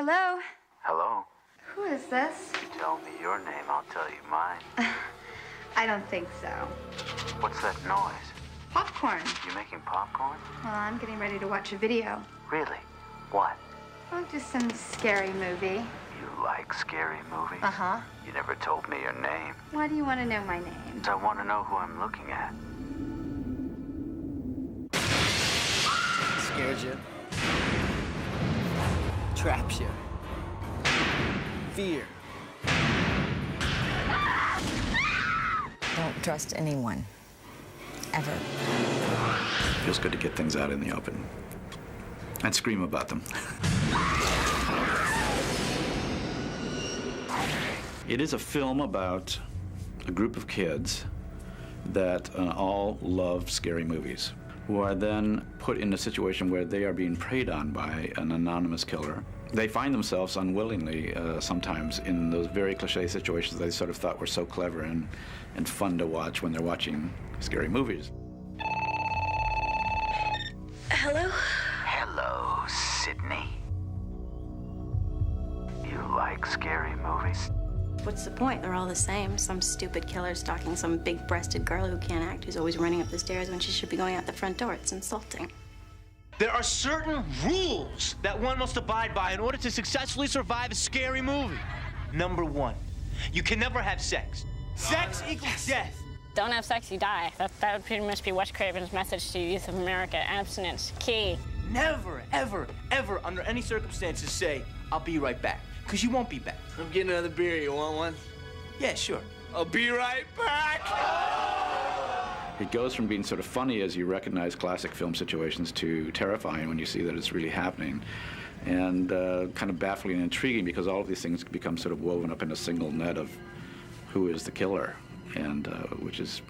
Hello? Hello? Who is this? You tell me your name, I'll tell you mine. I don't think so. What's that noise? Popcorn. You making popcorn? Well, I'm getting ready to watch a video. Really? What? Oh, just some scary movie. You like scary movies? Uh-huh. You never told me your name. Why do you want to know my name? I want to know who I'm looking at. Scares you. Traps you. Fear. Don't trust anyone. Ever. Feels good to get things out in the open. And scream about them. It is a film about a group of kids that all love scary movies, who are then put in a situation where they are being preyed on by an anonymous killer. They find themselves unwillingly sometimes in those very cliche situations they sort of thought were so clever and fun to watch when they're watching scary movies. Hello? Hello, Sydney. You like scary movies? What's the point? They're all the same. Some stupid killer stalking some big-breasted girl who can't act, who's always running up the stairs when she should be going out the front door. It's insulting. There are certain rules that one must abide by in order to successfully survive a scary movie. Number one, you can never have sex. Sex equals death. Don't have sex, you die. That would pretty much be Wes Craven's message to youth of America. Abstinence, key. Never, ever, ever, under any circumstances say, I'll be right back. Because you won't be back. I'm getting another beer. You want one? Yeah, sure. I'll be right back. It goes from being sort of funny as you recognize classic film situations to terrifying when you see that it's really happening, and kind of baffling and intriguing because all of these things become sort of woven up in a single net of who is the killer, and which is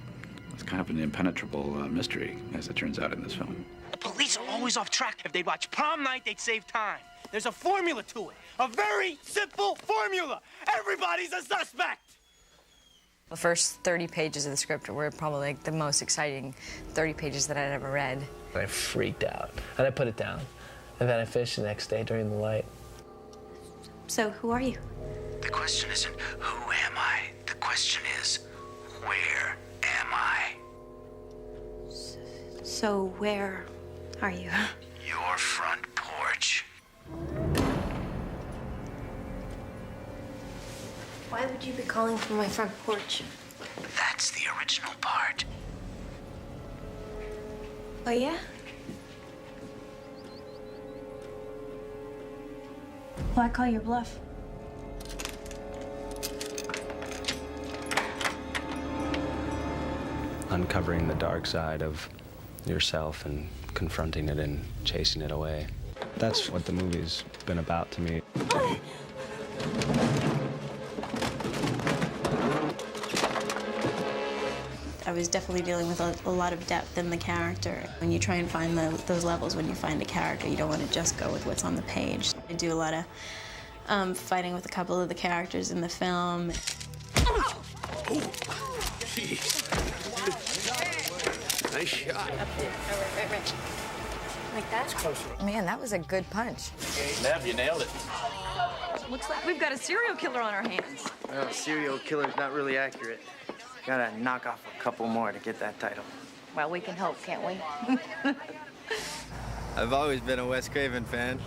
it's kind of an impenetrable mystery, as it turns out in this film. The police are always off track. If they'd watch Prom Night, they'd save time. There's a formula to it. A very simple formula. Everybody's a suspect. The first 30 pages of the script were probably like the most exciting 30 pages that I'd ever read. I freaked out, and I put it down. And then I fished the next day during the light. So, who are you? The question isn't, who am I? The question is, where am I? So, where are you? Your front porch. Why would you be calling from my front porch? That's the original part. Oh, yeah? Well, I call your bluff. Uncovering the dark side of yourself and confronting it and chasing it away. That's what the movie's been about to me. I was definitely dealing with a lot of depth in the character. When you try and find those levels, when you find a character, you don't want to just go with what's on the page. I do a lot of fighting with a couple of the characters in the film. Oh, jeez. Nice shot. Right. Like that? Man, that was a good punch. Neve, you nailed it. Looks like we've got a serial killer on our hands. Well, serial killer's not really accurate. Gotta knock off a couple more to get that title. Well, we can hope, can't we? I've always been a Wes Craven fan.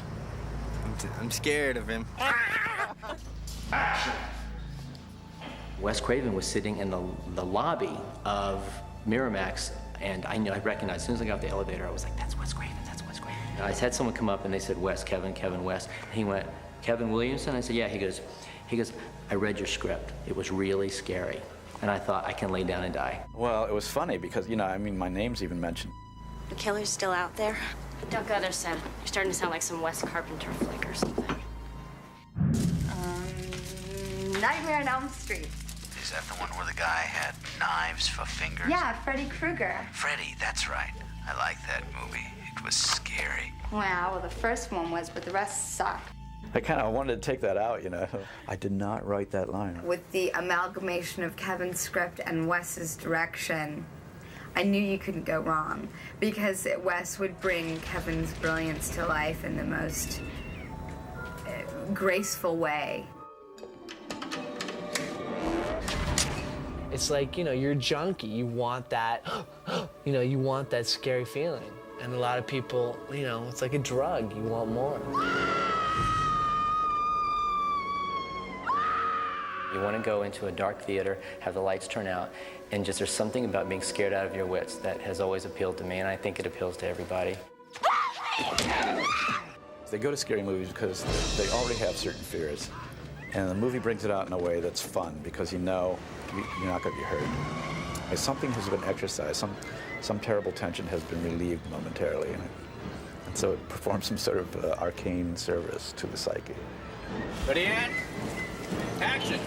I'm scared of him. Wes Craven was sitting in the lobby of Miramax, and I recognized, as soon as I got off the elevator, I was like, that's Wes Craven, that's Wes Craven. And I had someone come up and they said, Wes, Kevin, Wes. And he went, Kevin Williamson? I said, yeah. He goes, I read your script. It was really scary. And I thought, I can lay down and die. Well, it was funny because, my name's even mentioned. The killer's still out there? Don't go there, Sam. You're starting to sound like some Wes Carpenter flick or something. Nightmare on Elm Street. Is that the one where the guy had knives for fingers? Yeah, Freddy Krueger. Freddy, that's right. I like that movie. It was scary. Well, the first one was, but the rest sucked. I kind of wanted to take that out, I did not write that line. With the amalgamation of Kevin's script and Wes's direction, I knew you couldn't go wrong, because Wes would bring Kevin's brilliance to life in the most graceful way. It's like, you're a junkie. You want that, you want that scary feeling. And a lot of people, it's like a drug. You want more. You want to go into a dark theater, have the lights turn out, and just there's something about being scared out of your wits that has always appealed to me, and I think it appeals to everybody. They go to scary movies because they already have certain fears. And the movie brings it out in a way that's fun because you know you're not going to be hurt. If something has been exercised, some terrible tension has been relieved momentarily. And so it performs some sort of arcane service to the psyche. Ready, and action!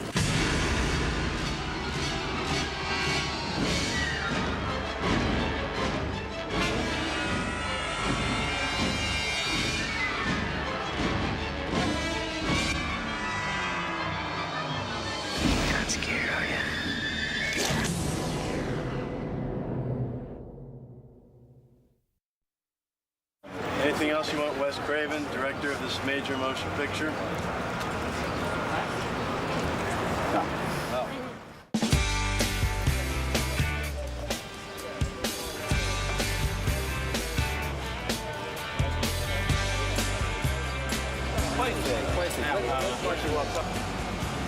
Anything else you want, Wes Craven, director of this major motion picture? No.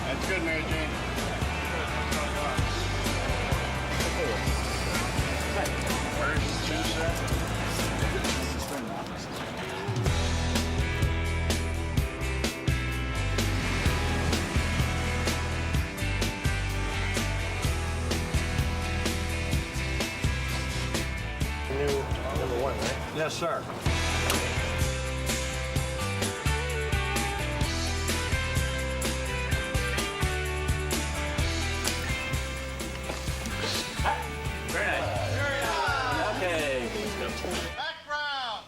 That's good, Mary Jane. Where's the juice at? Number 1, right? Yes, sir. Very nice. Very nice. Okay. Background.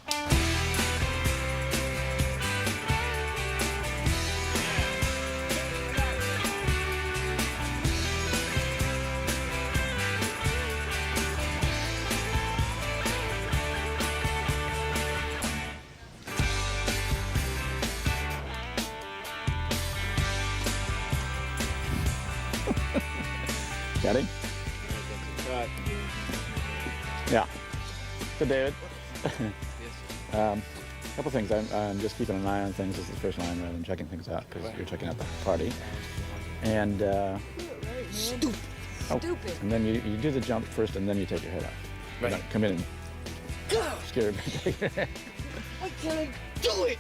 Got him? Yeah. So, David, couple things. I'm just keeping an eye on things. This is the first line rather than checking things out because you're checking out the party. And Stupid. Oh, Stupid. and then you do the jump first, and then you take your head off. Right. You don't come in and scare everybody. Why can't I do it?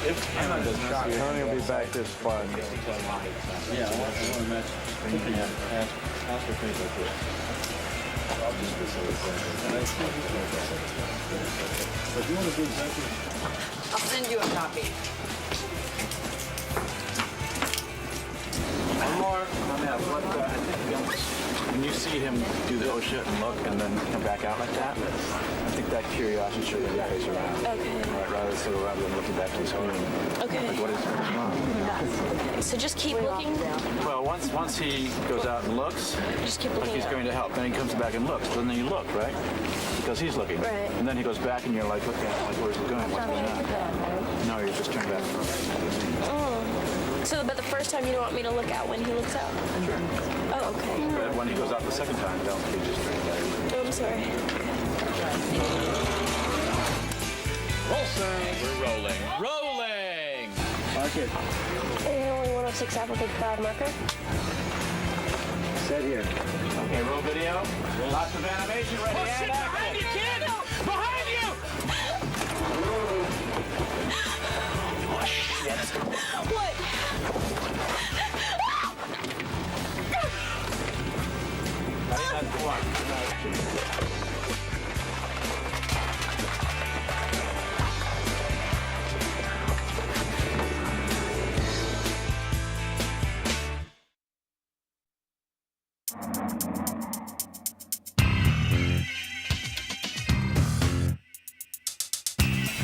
Tony will be back this fun. Yeah, I want to match. Ask for things like this. But you want to do exactly. I'll send you a copy. One more. When you see him do the oh shit and look and then come back out like that, I think that curiosity should really face around. Okay. Right, rather than looking back to the screen. Okay. Like, what is going on? So just keep looking. Well, once he goes out and looks, Just keep like looking he's up. going to help, then he comes back and looks. Then you look, right? Because he's looking. Right. And then he goes back and you're like, okay, like where's he going? What's going on? No, you're just turned back. So, but the first time you don't want me to look out when he looks out? Sure. Oh, okay. But when he goes out the second time, don't be just turn back. Oh, I'm sorry. We're rolling. Rolling! Okay. And only 106 applicant cloud marker. Sit here. Okay, roll video. Lots of animation ready. Oh, shit, behind you, kid! Behind you! Oh, shit. What?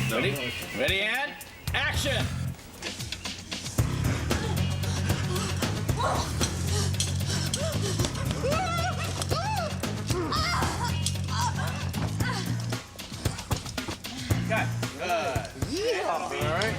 Ready? Ready, and action! Cut. All right.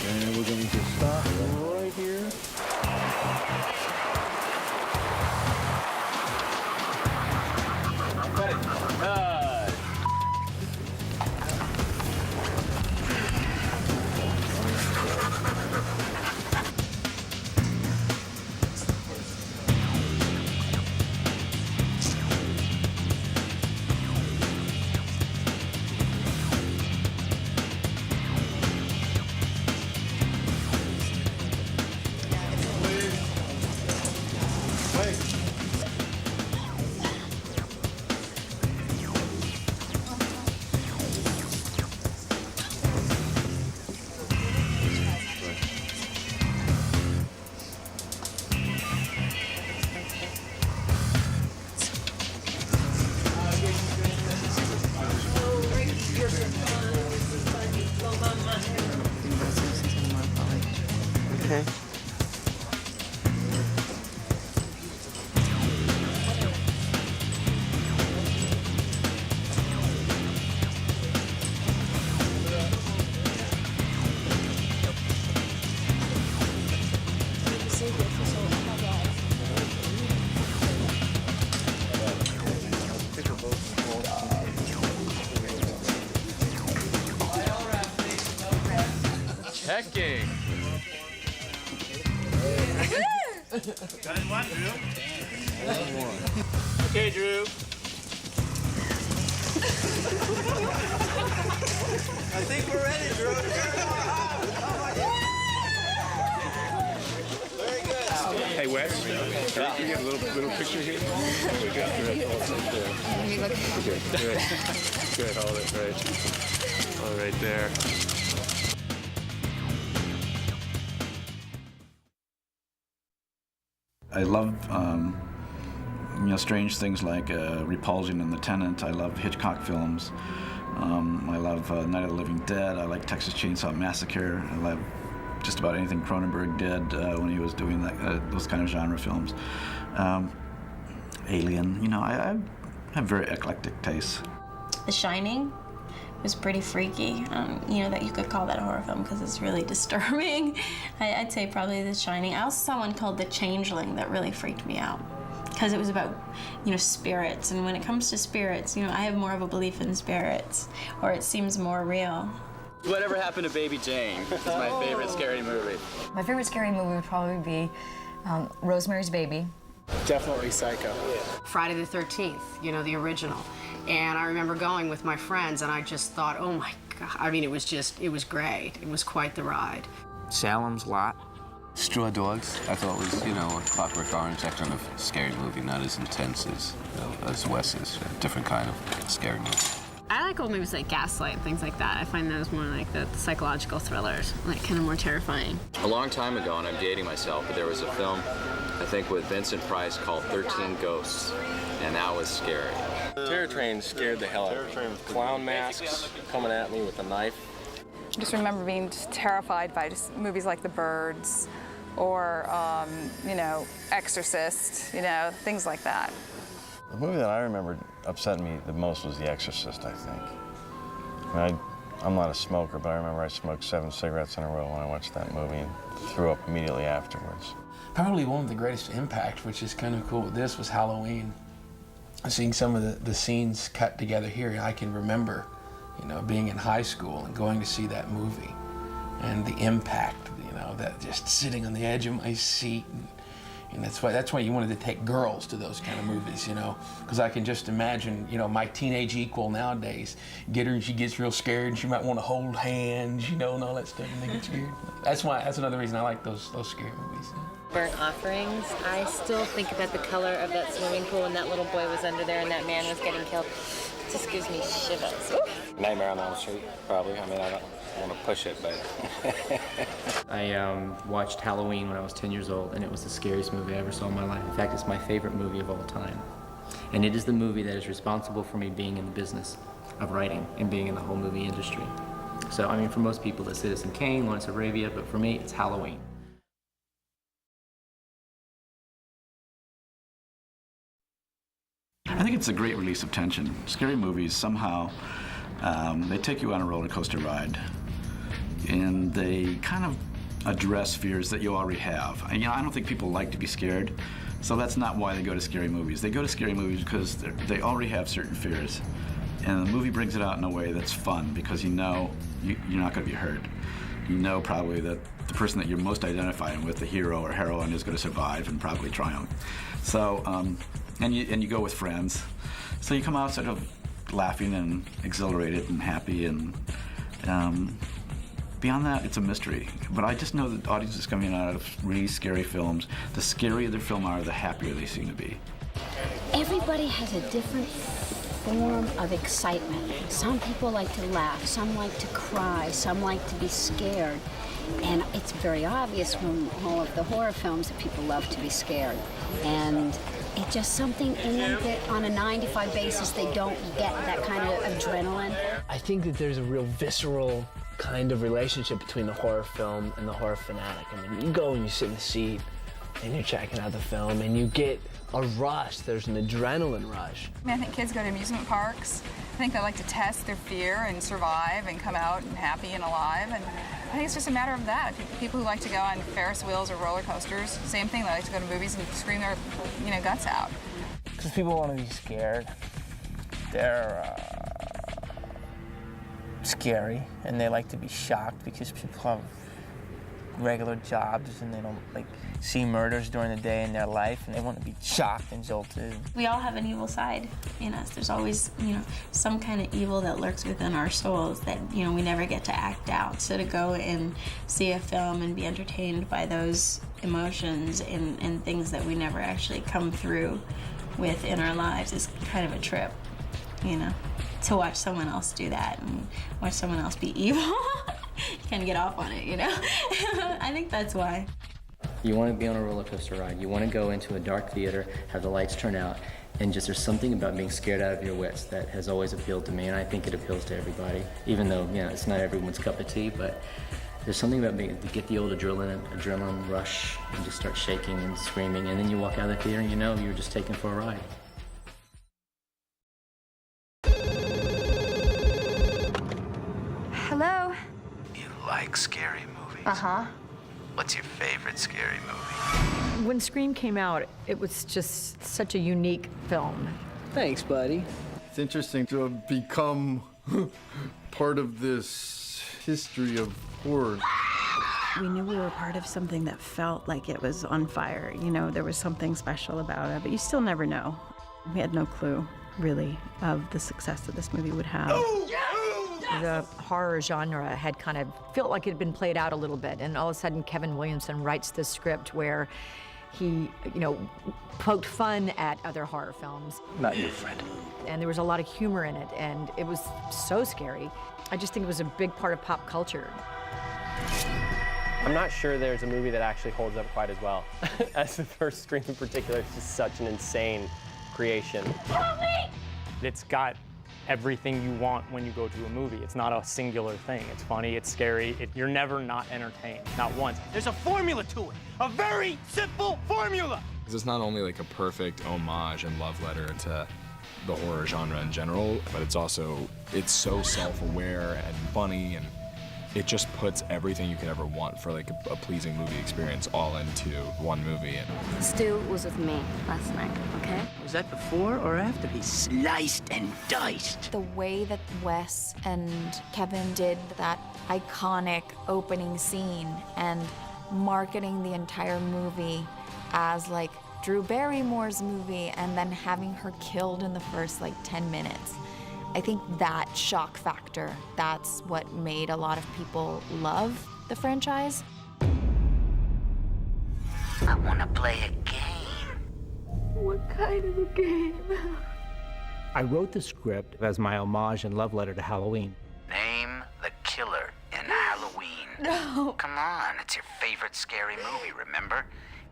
And we're going to stop right here. Okay. Checking. Guys, what, Drew? Okay, Drew. I think we're ready, Drew. Very good. Hey, Wes, can we get a little picture here? Good. Good. Hold it right. All right there. I love, strange things like Repulsion and The Tenant. I love Hitchcock films. I love Night of the Living Dead. I like Texas Chainsaw Massacre. I love just about anything Cronenberg did when he was doing those kind of genre films. Alien. I have very eclectic tastes. The Shining was pretty freaky. That you could call that a horror film because it's really disturbing. I'd say probably The Shining. I also saw one called The Changeling that really freaked me out because it was about, spirits. And when it comes to spirits, I have more of a belief in spirits, or it seems more real. Whatever Happened to Baby Jane is my favorite scary movie. My favorite scary movie would probably be Rosemary's Baby. Definitely Psycho. Friday the 13th, the original. And I remember going with my friends, and I just thought, oh my God. I mean, it was great. It was quite the ride. Salem's Lot. Straw Dogs, I thought was, a Clockwork Orange, that kind of scary movie, not as intense as Wes's, a different kind of scary movie. I like old movies like Gaslight and things like that. I find those more like the psychological thrillers, like kind of more terrifying. A long time ago, and I'm dating myself, but there was a film, I think, with Vincent Price called 13 Ghosts, and that was scary. Terror Train scared the hell out of me. Clown masks coming at me with a knife. I just remember being just terrified by just movies like The Birds or, Exorcist, things like that. The movie that I remember upsetting me the most was The Exorcist, I think. I'm not a smoker, but I remember I smoked 7 cigarettes in a row when I watched that movie and threw up immediately afterwards. Probably one of the greatest impact, which is kind of cool with this, was Halloween. Seeing some of the scenes cut together here, I can remember, being in high school and going to see that movie and the impact, that just sitting on the edge of my seat. And that's why you wanted to take girls to those kind of movies, because I can just imagine, my teenage equal nowadays, get her and she gets real scared and she might want to hold hands, and all that stuff, and they get scared. That's another reason I like those scary movies. Burnt Offerings, I still think about the color of that swimming pool when that little boy was under there and that man was getting killed. It just gives me shivers. Nightmare on Elm Street, probably. I I want to push it, but... I watched Halloween when I was 10 years old, and it was the scariest movie I ever saw in my life. In fact, it's my favorite movie of all time. And it is the movie that is responsible for me being in the business of writing and being in the whole movie industry. So, I mean, for most people, it's Citizen Kane, Lawrence of Arabia, but for me, it's Halloween. I think it's a great release of tension. Scary movies, somehow, they take you on a roller coaster ride, and they kind of address fears that you already have. And, I don't think people like to be scared, so that's not why they go to scary movies. They go to scary movies because they already have certain fears, and the movie brings it out in a way that's fun because you're not going to be hurt. You know probably that the person that you're most identifying with, the hero or heroine, is going to survive and probably triumph. So, and you go with friends, so you come out sort of laughing and exhilarated and happy, and beyond that, it's a mystery. But I just know that audiences coming out of really scary films, the scarier their film are, the happier they seem to be. Everybody has a different form of excitement. Some people like to laugh, some like to cry, some like to be scared. And it's very obvious from all of the horror films that people love to be scared. And it's just something in them that on a 9-to-5 basis they don't get that kind of adrenaline. I think that there's a real visceral kind of relationship between the horror film and the horror fanatic. I mean, you go and you sit in the seat and you're checking out the film and you get a rush. There's an adrenaline rush. I mean, I think kids go to amusement parks. I think they like to test their fear and survive and come out and happy and alive. And I think it's just a matter of that. People who like to go on Ferris wheels or roller coasters, same thing. They like to go to movies and scream their, guts out. Because people want to be scared. They're scary, and they like to be shocked because people have regular jobs and they don't see murders during the day in their life, and they want to be shocked and jolted. We all have an evil side in us. There's always, some kind of evil that lurks within our souls that, we never get to act out. So to go and see a film and be entertained by those emotions and things that we never actually come through with in our lives is kind of a trip, to watch someone else do that and watch someone else be evil. You kind of get off on it, I think that's why. You want to be on a roller coaster ride. You want to go into a dark theater, have the lights turn out, and just there's something about being scared out of your wits that has always appealed to me, and I think it appeals to everybody, even though, it's not everyone's cup of tea, but there's something about being, to get the old adrenaline rush and just start shaking and screaming, and then you walk out of the theater and you're just taken for a ride. Hello? You like scary movies? Uh-huh. What's your favorite scary movie? When Scream came out, it was just such a unique film. Thanks, buddy. It's interesting to have become part of this history of horror. We knew we were part of something that felt like it was on fire. There was something special about it, but you still never know. We had no clue, really, of the success that this movie would have. The horror genre had kind of felt like it had been played out a little bit, and all of a sudden Kevin Williamson writes this script where he, poked fun at other horror films. Not your friend. And there was a lot of humor in it, and it was so scary. I just think it was a big part of pop culture. I'm not sure there's a movie that actually holds up quite as well as the first Scream in particular. It's just such an insane creation. Help me! It's got everything you want when you go to a movie. It's not a singular thing. It's funny, it's scary, you're never not entertained, not once. There's a formula to it, a very simple formula. It's not only like a perfect homage and love letter to the horror genre in general, but it's so self-aware and funny, and it just puts everything you could ever want for like a pleasing movie experience all into one movie. Stu was with me last night, okay? Was that before or after he sliced and diced? The way that Wes and Kevin did that iconic opening scene and marketing the entire movie as like Drew Barrymore's movie and then having her killed in the first 10 minutes. I think that shock factor, that's what made a lot of people love the franchise. I want to play a game. What kind of a game? I wrote the script as my homage and love letter to Halloween. Name the killer in No. Come on, it's your favorite scary movie, remember?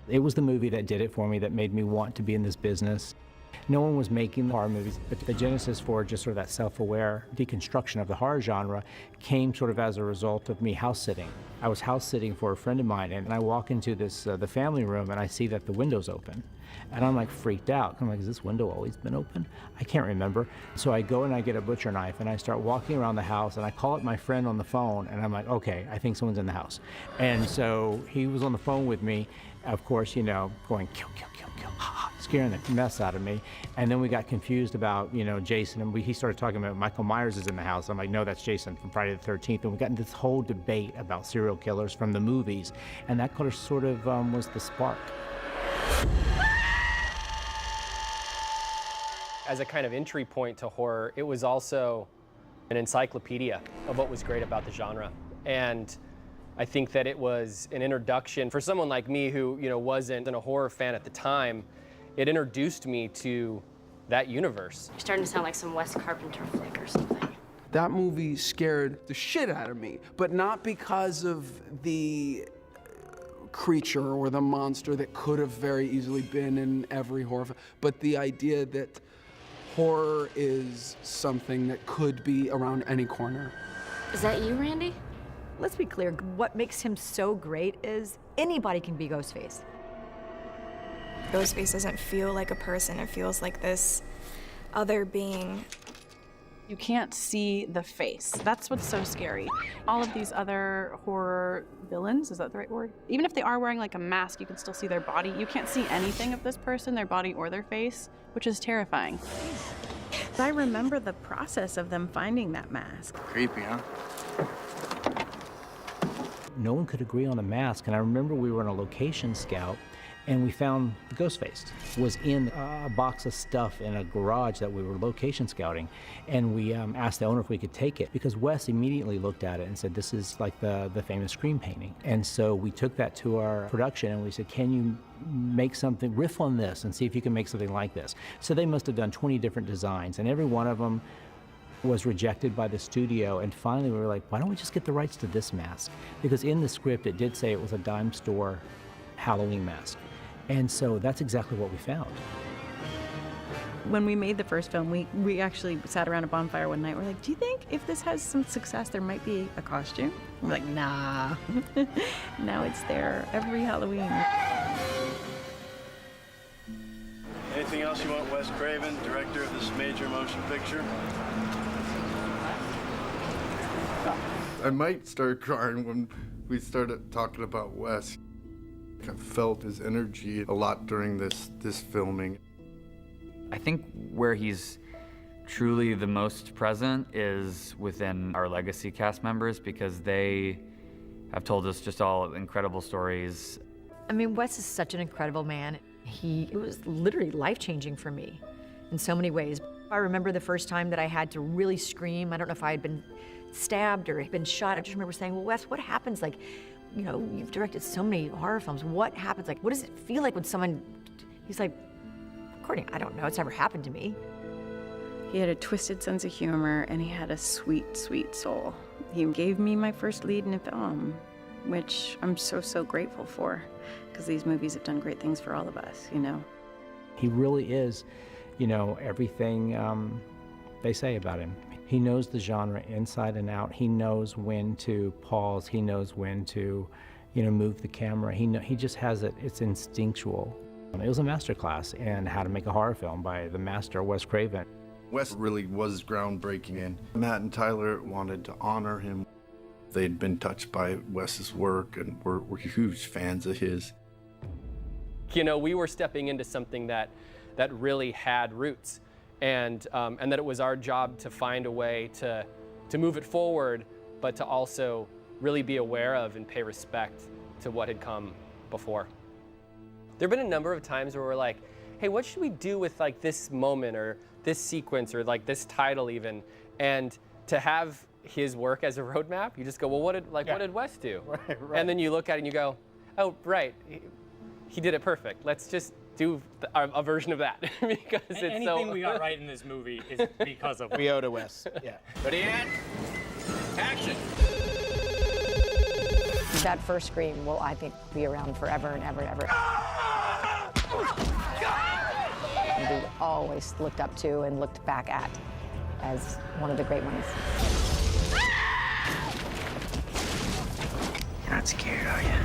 It was the movie that did it for me, that made me want to be in this business. No one was making horror movies, but the genesis for just sort of that self-aware deconstruction of the horror genre came sort of as a result of me house sitting. I was house sitting for a friend of mine, and I walk into this the family room, and I see that the window's open. And I'm like freaked out. I'm like, has this window always been open? I can't remember. So I go and I get a butcher knife, and I start walking around the house, and I call up my friend on the phone, and I'm like, okay, I think someone's in the house. And so he was on the phone with me, of course, you know, going, kill, kill, kill, kill, scaring the mess out of me. And then we got confused about, you know, Jason, and he started talking about Michael Myers is in the house. I'm like, no, that's Jason from Friday the 13th. And we got into this whole debate about serial killers from the movies. And that sort of was the spark. As a kind of entry point to horror, it was also an encyclopedia of what was great about the genre. And I think that it was an introduction for someone like me who, you know, wasn't a horror fan at the time. It introduced me to that universe. You're starting to sound like some Wes Carpenter flick or something. That movie scared the shit out of me, but not because of the creature or the monster that could have very easily been in every horror film, but the idea that horror is something that could be around any corner. Is that you, Randy? Let's be clear, what makes him so great is anybody can be Ghostface. Ghostface doesn't feel like a person, it feels like this other being. You can't see the face. That's what's so scary. All of these other horror villains, is that the right word? Even if they are wearing like a mask, you can still see their body. You can't see anything of this person, their body or their face, which is terrifying. I remember the process of them finding that mask. Creepy, huh? No one could agree on a mask, and I remember we were on a location scout, and we found the Ghostface was in a box of stuff in a garage that we were location scouting, and we asked the owner if we could take it, because Wes immediately looked at it and said, this is like the famous Scream painting. And so we took that to our production, and we said, can you make something, riff on this, and see if you can make something like this. So they must have done 20 different designs, and every one of them was rejected by the studio, and finally we were like, why don't we just get the rights to this mask? Because in the script it did say it was a dime store Halloween mask. And so that's exactly what we found. When we made the first film, we actually sat around a bonfire one night. We're like, do you think if this has some success, there might be a costume? We're like, nah. Now it's there every Halloween. Anything else you want, Wes Craven, director of this major motion picture? I might start crying when we started talking about Wes. I felt his energy a lot during this filming. I think where he's truly the most present is within our legacy cast members, because they have told us just all incredible stories. I mean, Wes is such an incredible man. It was literally life-changing for me in so many ways. I remember the first time that I had to really scream. I don't know if I had been stabbed or had been shot. I just remember saying, well, Wes, what happens? Like, you know, you've directed so many horror films. What happens? Like, what does it feel like when someone, he's like, Courtney, I don't know. It's never happened to me. He had a twisted sense of humor, and he had a sweet, sweet soul. He gave me my first lead in a film, which I'm so, so grateful for, because these movies have done great things for all of us, you know. He really is, you know, everything they say about him. He knows the genre inside and out. He knows when to pause. He knows when to, you know, move the camera. He just has it. It's instinctual. It was a masterclass in how to make a horror film by the master, Wes Craven. Wes really was groundbreaking, and Matt and Tyler wanted to honor him. They'd been touched by Wes's work and were huge fans of his. You know, we were stepping into something that really had roots. And that it was our job to find a way to move it forward, but to also really be aware of and pay respect to what had come before. There have been a number of times where we're like, hey, what should we do with like this moment or this sequence or like this title even? And to have his work as a roadmap, you just go, well, what did Wes do? Right. And then you look at it and you go, oh, right, he did it perfect. Let's just do a version of that because it's anything we got right in this movie is because of we owe to Wes. Yeah. Ready, and action. That first scream will, I think, be around forever and ever and ever. And we always looked up to and looked back at as one of the great ones. You're not scared, are you?